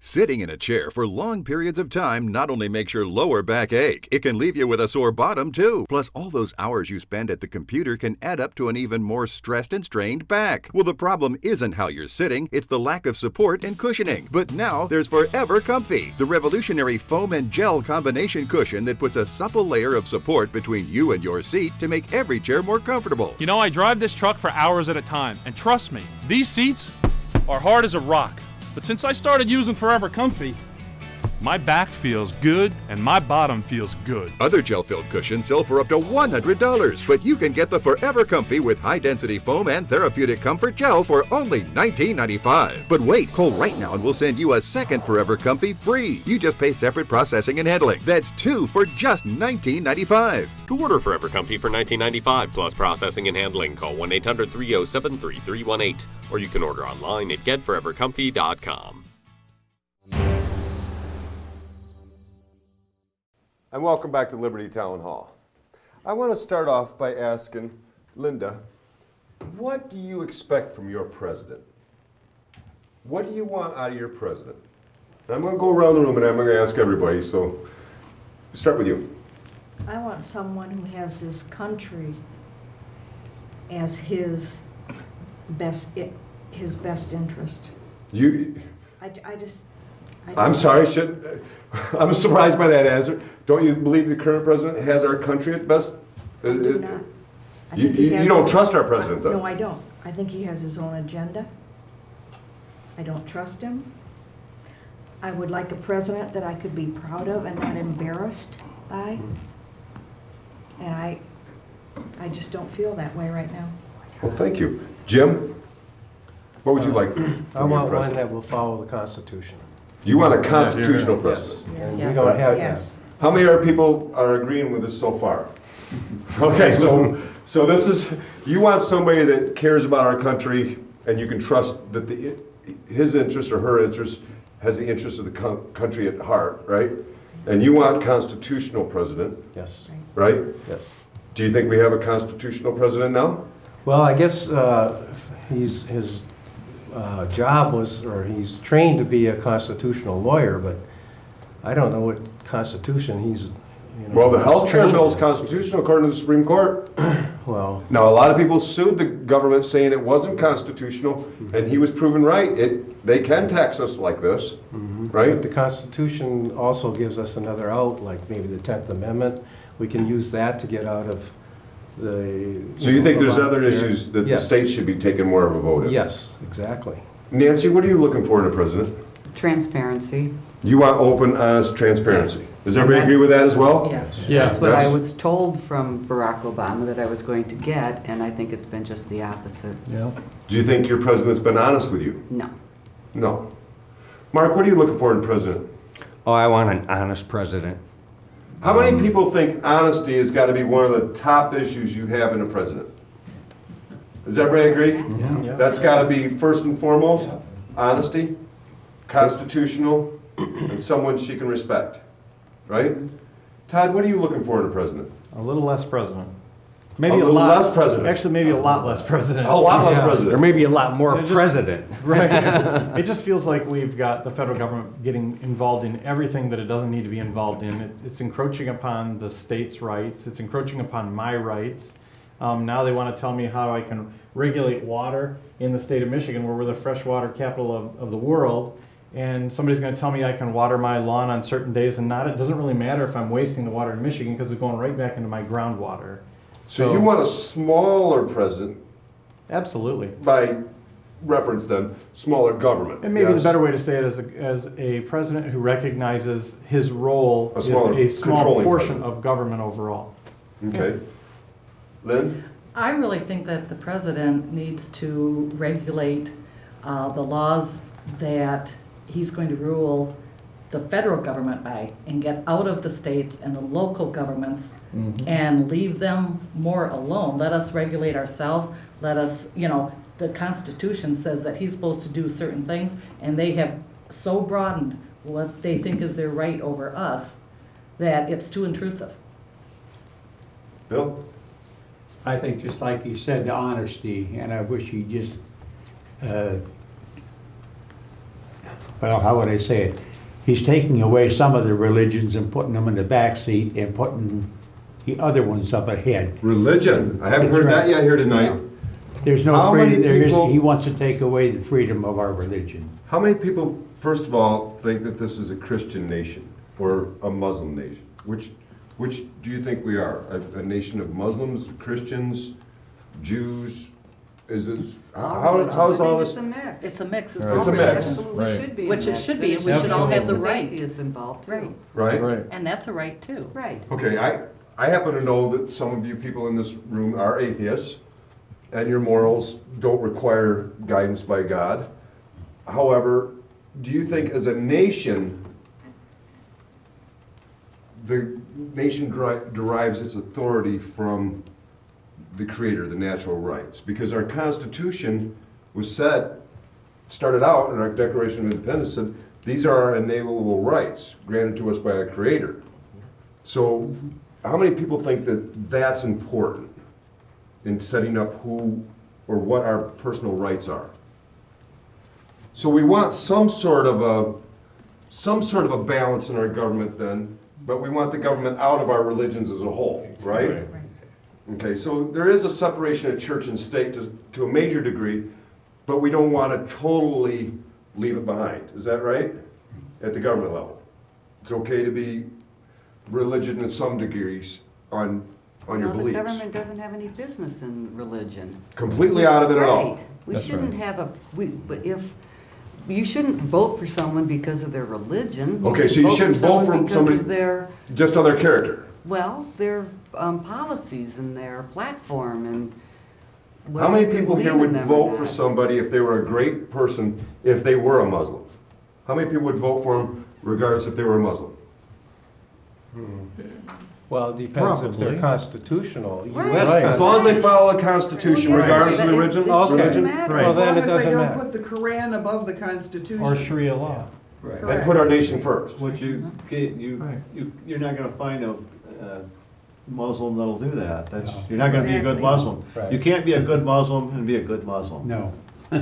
Sitting in a chair for long periods of time not only makes your lower back ache, it can leave you with a sore bottom too. Plus, all those hours you spend at the computer can add up to an even more stressed and strained back. Well, the problem isn't how you're sitting, it's the lack of support and cushioning. But now there's Forever Comfy, the revolutionary foam and gel combination cushion that puts a supple layer of support between you and your seat to make every chair more comfortable. You know, I drive this truck for hours at a time, and trust me, these seats are hard as a rock. But since I started using Forever Comfy, my back feels good and my bottom feels good. Other gel-filled cushions sell for up to $100, but you can get the Forever Comfy with high-density foam and therapeutic comfort gel for only $19.95. But wait, call right now and we'll send you a second Forever Comfy free. You just pay separate processing and handling. That's 2 for just $19.95. To order Forever Comfy for $19.95 plus processing and handling, call 1-800-307-3318, or you can order online at getforevercomfy.com. And welcome back to Liberty Town Hall. I want to start off by asking Linda, what do you expect from your president? What do you want out of your president? And I'm going to go around the room and I'm going to ask everybody, so start with you. I want someone who has this country as his best interest. I'm sorry, I'm surprised by that answer. Don't you believe the current president has our country at best? I do not. I You think he has don't his- trust our president, though? No, I don't. I think he has his own agenda. I don't trust him. I would like a president that I could be proud of and not embarrassed by. And I just don't feel that way right now. Well, thank you. Jim, what would you like I from your want one president? that will follow the Constitution. You want a constitutional Yes. president? And we don't have that. Yes. How many other people are agreeing with us so far? Okay, so this is, you want somebody that cares about our country and you can trust that his interest or her interest has the interest of the country at heart, right? And you want constitutional president, Yes. right? Yes. Do you think we have a constitutional president now? Well, I guess his job was, or he's trained to be a constitutional lawyer, but I don't know what constitution he's, Well, the health care trained bill is in. constitutional according to the Supreme Court. Well, Now, a lot of people sued the government saying it wasn't constitutional, and he was proven right. They can tax us like this, right? but the Constitution also gives us another out, like maybe the 10th Amendment. We can use that to get out of the... So you think there's other Obamacare. issues that the Yes. state should be taking more of a vote in? Yes, exactly. Nancy, what are you looking for in a president? Transparency. You want open, honest transparency. Yes. Does everybody agree with that as well? Yes. Yeah. That's what I Yes. was told from Barack Obama that I was going to get, and I think it's been just the opposite. Yeah. Do you think your president's been honest with you? No. No. Mark, what are you looking for in a president? Oh, I want an honest president. How many people think honesty has got to be one of the top issues you have in a president? Does everybody agree? Yeah. That's got to be first and foremost, honesty, constitutional, and someone she can respect, right? Todd, what are you looking for in a president? A little less president. Maybe a a lot less president. Actually, maybe a lot less president. A lot less Or president. maybe a lot more It just- president. Right. It just feels like we've got the federal government getting involved in everything that it doesn't need to be involved in. It's encroaching upon the state's rights. It's encroaching upon my rights. Now they want to tell me how I can regulate water in the state of Michigan, where we're the freshwater capital of the world. And somebody's going to tell me I can water my lawn on certain days and not. It doesn't really matter if I'm wasting the water in Michigan because it's going right back into my groundwater. So you want a smaller president? Absolutely. By reference, then, smaller government. And maybe yes? the better way to say it is as a president who recognizes his role A is smaller, a small controlling portion president. of government overall. Okay. Lynn? I really think that the president needs to regulate the laws that he's going to rule the federal government by and get out of the states and the local governments and leave them more alone. Let us regulate ourselves. Let us, the Constitution says that he's supposed to do certain things, and they have so broadened what they think is their right over us that it's too intrusive. Bill? I think just like you said, the honesty, and I wish he just, well, how would I say it? He's taking away some of the religions and putting them in the back seat and putting the other ones up ahead. Religion? I haven't That's heard right. that yet here tonight. Yeah. There's no How many freedom, people- he wants to take away the freedom of our religion. How many people, first of all, think that this is a Christian nation or a Muslim nation? Which do you think we are? A nation of Muslims, Christians, Jews? Is this, how is all this? It's a mix. It's a mix. Right. It's a mix. Absolutely Right. should be a Which it mix. should be, and we There's should all have the with right. atheists involved too. Right. Right? And that's a right too. Right. Okay, I happen to know that some of you people in this room are atheists, and your morals don't require guidance by God. However, do you think as a nation, the nation derives its authority from the Creator, the natural rights? Because our Constitution was started out in our Declaration of Independence, said these are our inalienable rights granted to us by our Creator. So how many people think that that's important in setting up who or what our personal rights are? So we want some sort of a balance in our government then, but we want the government out of our religions as a whole, right? Okay, so there is a separation of church and state to a major degree, but we don't want to totally leave it behind. Is that right? At the government level. It's okay to be religion in some degrees on your No, the beliefs. government doesn't have any business in religion. Completely out of it at all. Right. We That's shouldn't right. have but if, you shouldn't vote for someone because of their religion. Okay, so you shouldn't vote for because somebody of their, just on their character. well, their policies and their platform and How many whether you people here believe in would them or vote for not. somebody if they were a great person, if they were a Muslim? How many people would vote for them regardless if they were a Muslim? Well, it depends if they're Probably. constitutional. Right. US Right. As long as they follow the Constitution, Well, yeah, regardless of the it- religion. it shouldn't religion, matter. Right. Well, then it As long as they doesn't don't matter. put the Quran above the Constitution. Or Sharia law. Right. and put our nation first. What you get, Right. you're not gonna find a Muslim that'll do that. That's, No. you're not gonna be a good Exactly. Muslim. Right. You can't be a good Muslim and be a good Muslim. No. No.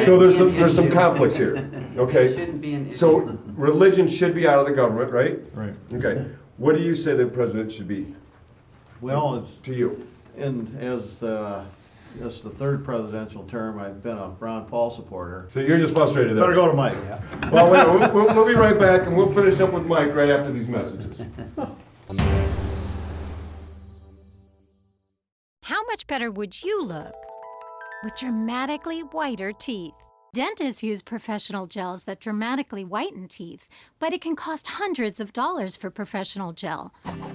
So there's some conflicts here, It okay? shouldn't be an issue. So religion should be out of the government, right? Right. Okay. What do you say the president should be Well, it's, to you? and as the third presidential term, I've been a Ron Paul supporter. So you're just frustrated there. Better go to Mike. Well, wait, we'll be right back, and we'll finish up with Mike right after these messages. How much better would you look with dramatically whiter teeth? Dentists use professional gels that dramatically whiten teeth, but it can cost hundreds of dollars for professional gel.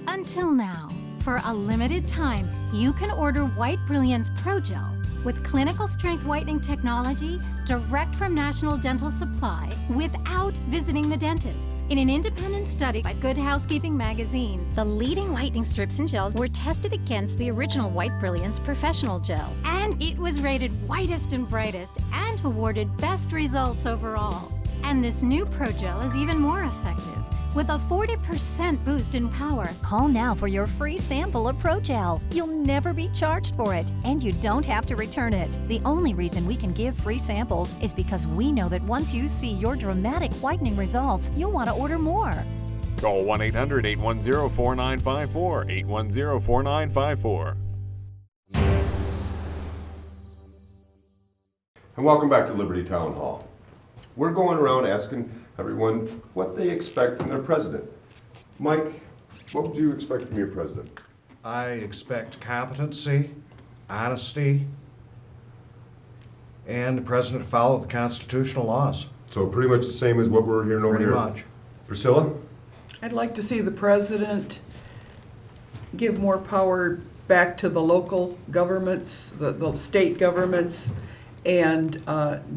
Until now. For a limited time, you can order White Brilliance Pro Gel with clinical strength whitening technology direct from National Dental Supply without visiting the dentist. In an independent study by Good Housekeeping magazine, the leading whitening strips and gels were tested against the original White Brilliance Professional Gel, and it was rated whitest and brightest and awarded best results overall. And this new Pro Gel is even more effective with a 40% boost in power. Call now for your free sample of ProGel. You'll never be charged for it, and you don't have to return it. The only reason we can give free samples is because we know that once you see your dramatic whitening results, you'll want to order more. Call 1-800-810-4954, 810-4954. And welcome back to Liberty Town Hall. We're going around asking everyone what they expect from their president. Mike, what would you expect from your president? I expect competency, honesty, and the president to follow the constitutional laws. So pretty much the same as what we're hearing over here? Pretty much. Priscilla? I'd like to see the president give more power back to the local governments, the state governments, and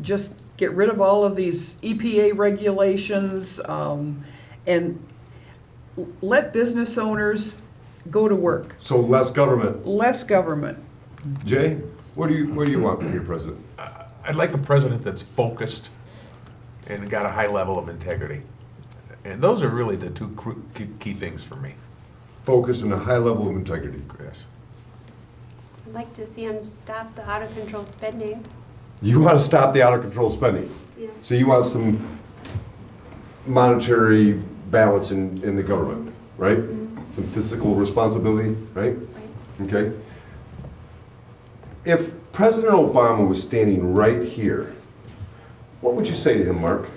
just get rid of all of these EPA regulations, and let business owners go to work. So less government. Less government. Jay, what do you want from your president? I'd like a president that's focused and got a high level of integrity. And those are really the two key things for me. Focus and a high level of integrity. Yes. I'd like to see him stop the out-of-control spending. You want to stop the out-of-control spending? Yeah. So you want some monetary balance in the government, right? Mm-hmm. Some fiscal responsibility, right? Right. Okay. If President Obama was standing right here, what would you say to him, Mark?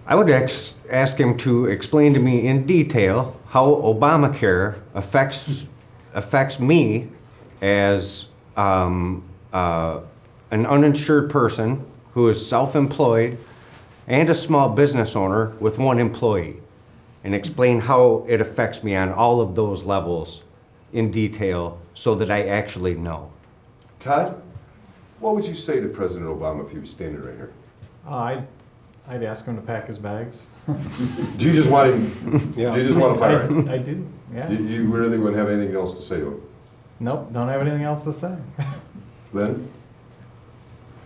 I would ask him to explain to me in detail how Obamacare affects me as an uninsured person who is self-employed and a small business owner with one employee, and explain how it affects me on all of those levels in detail so that I actually know. Todd, what would you say to President Obama if he was standing right here? I'd ask him to pack his bags. Do you just want him? Yeah. Do you just want to fire him? I do. Yeah. You really wouldn't have anything else to say to him? Nope. Don't have anything else to say. Lynn?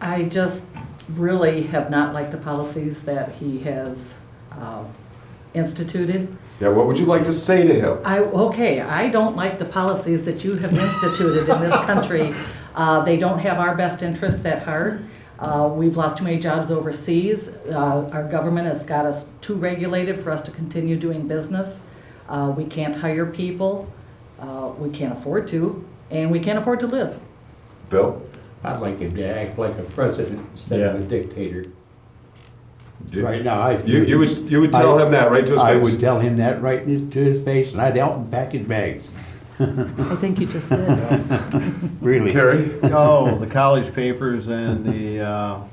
I just really have not liked the policies that he has instituted. Yeah. What would you like to say to him? I don't like the policies that you have instituted in this country. They don't have our best interests at heart. We've lost too many jobs overseas. Our government has got us too regulated for us to continue doing business. We can't hire people. We can't afford to, and we can't afford to live. Bill? I'd like him to act like a president instead of a dictator. Right now, you would tell him that right to his face? I would tell him that right to his face, and I'd help him pack his bags. I think you just did. Really? Carrie? Oh, the college papers and the...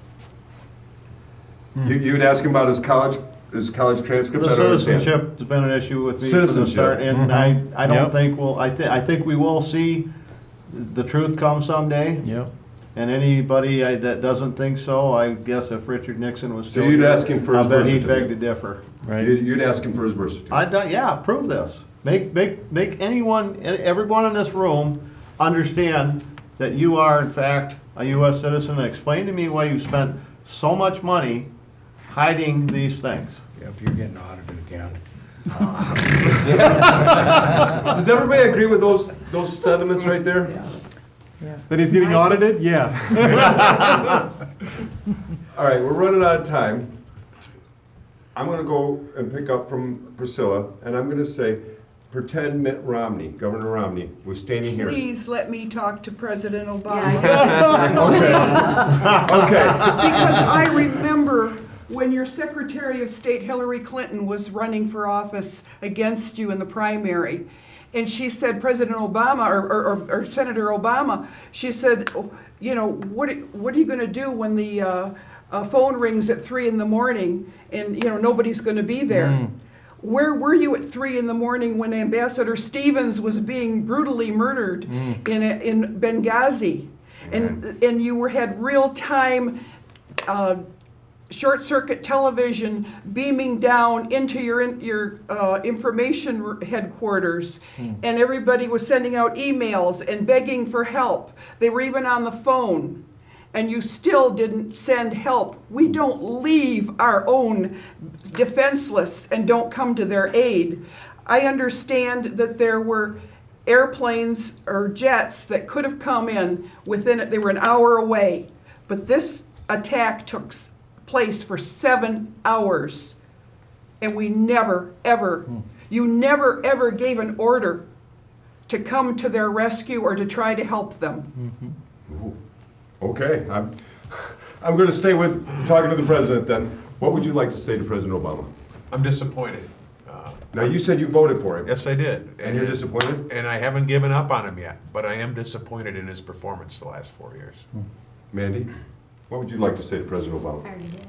You'd ask him about his college transcripts? The citizenship has been an issue with me from the start, and I don't think I think we will see the truth come someday. Yep. And anybody that doesn't think so, I guess if Richard Nixon was still So you'd here, ask him for his I bet birth he'd beg certificate. to differ. Right. You'd ask him for his birth certificate? Yeah, prove this. Make everyone in this room understand that you are in fact a U.S. citizen, and explain to me why you spent so much money hiding these things. Yep, you're getting audited again. Does everybody agree with those sentiments right there? Yeah. That he's getting audited? Yeah. All right, we're running out of time. I'm going to go and pick up from Priscilla, and I'm going to say, pretend Mitt Romney, Governor Romney, was standing here. Please let me talk to President Obama. Okay. Because I remember when your Secretary of State Hillary Clinton was running for office against you in the primary, and she said, President Obama, or Senator Obama, she said, you know, what are you going to do when the phone rings at 3 in the morning and, you know, nobody's going to be there? Where were you at 3 in the morning when Ambassador Stevens was being brutally murdered in Benghazi? And you had real-time short-circuit television beaming down into your information headquarters, and everybody was sending out emails and begging for help. They were even on the phone. and you still didn't send help. We don't leave our own defenseless and don't come to their aid. I understand that there were airplanes or jets that could have come in within it. They were an hour away, but this attack took place for 7 hours, and we never, ever, you never, ever gave an order to come to their rescue or to try to help them. Okay, I'm going to stay with talking to the president then. What would you like to say to President Obama? I'm disappointed. Now, you said you voted for him. Yes, I did. And you're disappointed? And I haven't given up on him yet, but I am disappointed in his performance the last 4 years. Mandy, what would you like to say to President Obama? I already did.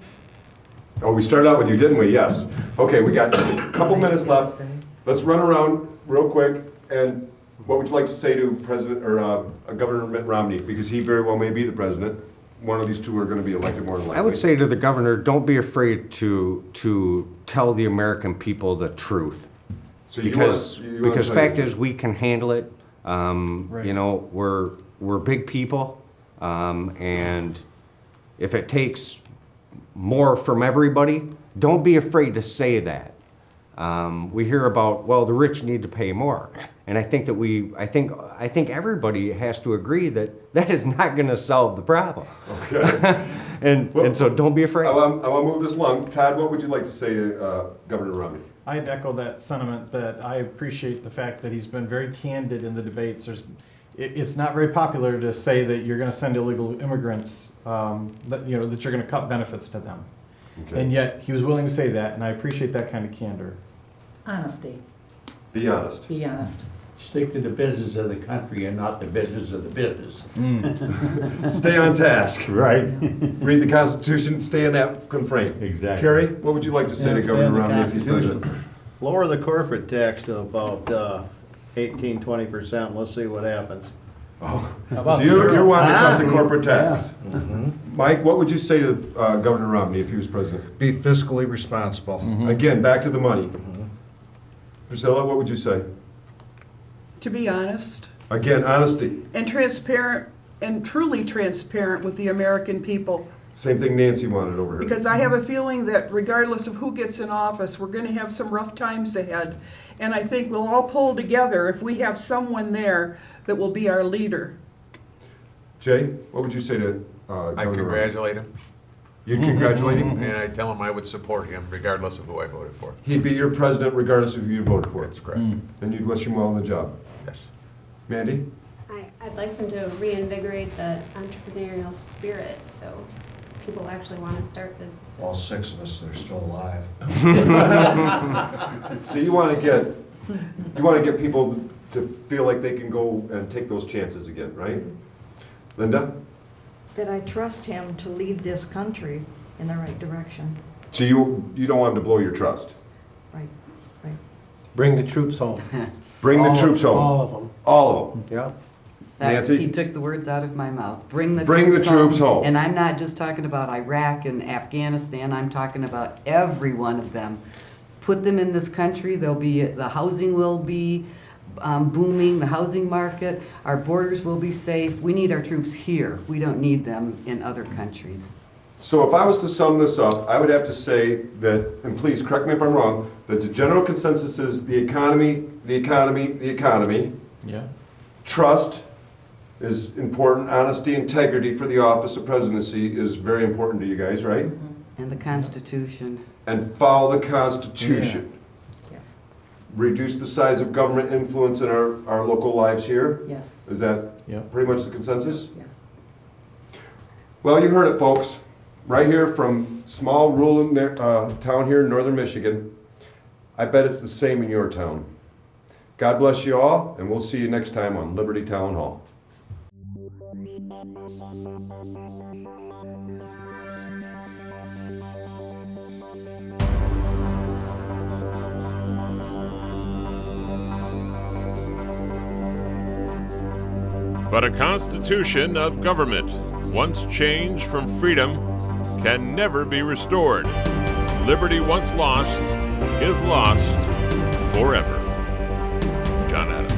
Oh, we started out with you, didn't we? Yes. Okay, we got a couple minutes left. Let's run around real quick. And what would you like to say to President or Governor Mitt Romney? Because he very well may be the president. One of these two are going to be elected more than likely. I would say to the governor, don't be afraid to tell the American people the truth. So because you wanna tell fact you- is we can handle it. You know, we're big people, and if it takes more from everybody, don't be afraid to say that. We hear about, well, the rich need to pay more, and I think that I think everybody has to agree that that is not going to solve the problem. Okay. and so don't be afraid. I want to move this along. Todd, what would you like to say to Governor Romney? I'd echo that sentiment that I appreciate the fact that he's been very candid in the debates. It's not very popular to say that you're going to send illegal immigrants, that you're going to cut benefits to them. Okay. And yet he was willing to say that, and I appreciate that kind of candor. Honesty. Be honest. Be honest. Stick to the business of the country and not the business of the business. Stay on task. Right. Read the Constitution, stay in that frame. Exactly. Carrie, what would you like to say to Governor Romney if he's president? Lower the corporate tax to about 18-20%. Let's see what happens. Oh, so you're wanting to cut the corporate tax. Mike, what would you say to Governor Romney if he was president? Be fiscally responsible. Again, back to the money. Priscilla, what would you say? To be honest Again, honesty. and transparent and truly transparent with the American people. Same thing Nancy wanted over here. Because I have a feeling that regardless of who gets in office, we're going to have some rough times ahead. And I think we'll all pull together if we have someone there that will be our leader. Jay, what would you say to Governor I Romney? congratulate him. You'd congratulate him? And I tell him I would support him regardless of who I voted for. He'd be your president regardless of who you voted for. That's correct. And you'd wish him well on the job. Yes. Mandy? I'd like them to reinvigorate the entrepreneurial spirit so people actually want to start businesses. All 6 of us that are still alive. So you want to get people to feel like they can go and take those chances again, right? Linda? That I trust him to lead this country in the right direction. So you don't want him to blow your trust? Right, right. Bring the troops home. Bring the troops home. All of them. All of them. Yeah. Nancy? He took the words out of my mouth. Bring the troops home. And I'm not just talking about Iraq and Afghanistan. I'm talking about every one of them. Put them in this country. The housing will be booming, the housing market. Our borders will be safe. We need our troops here. We don't need them in other countries. So if I was to sum this up, I would have to say that, and please correct me if I'm wrong, that the general consensus is the economy, the economy, the economy. Yeah. Trust is important. Honesty, integrity for the office of presidency is very important to you guys, right? And the Constitution. And follow the Constitution. Yes. Reduce the size of government influence in our local lives here. Yes. Is that pretty much the consensus? Yes. Well, you heard it, folks. Right here from small rural town here in northern Michigan. I bet it's the same in your town. God bless you all, and we'll see you next time on Liberty Town Hall. But a constitution of government, once changed from freedom, can never be restored. Liberty once lost is lost forever. John Adams.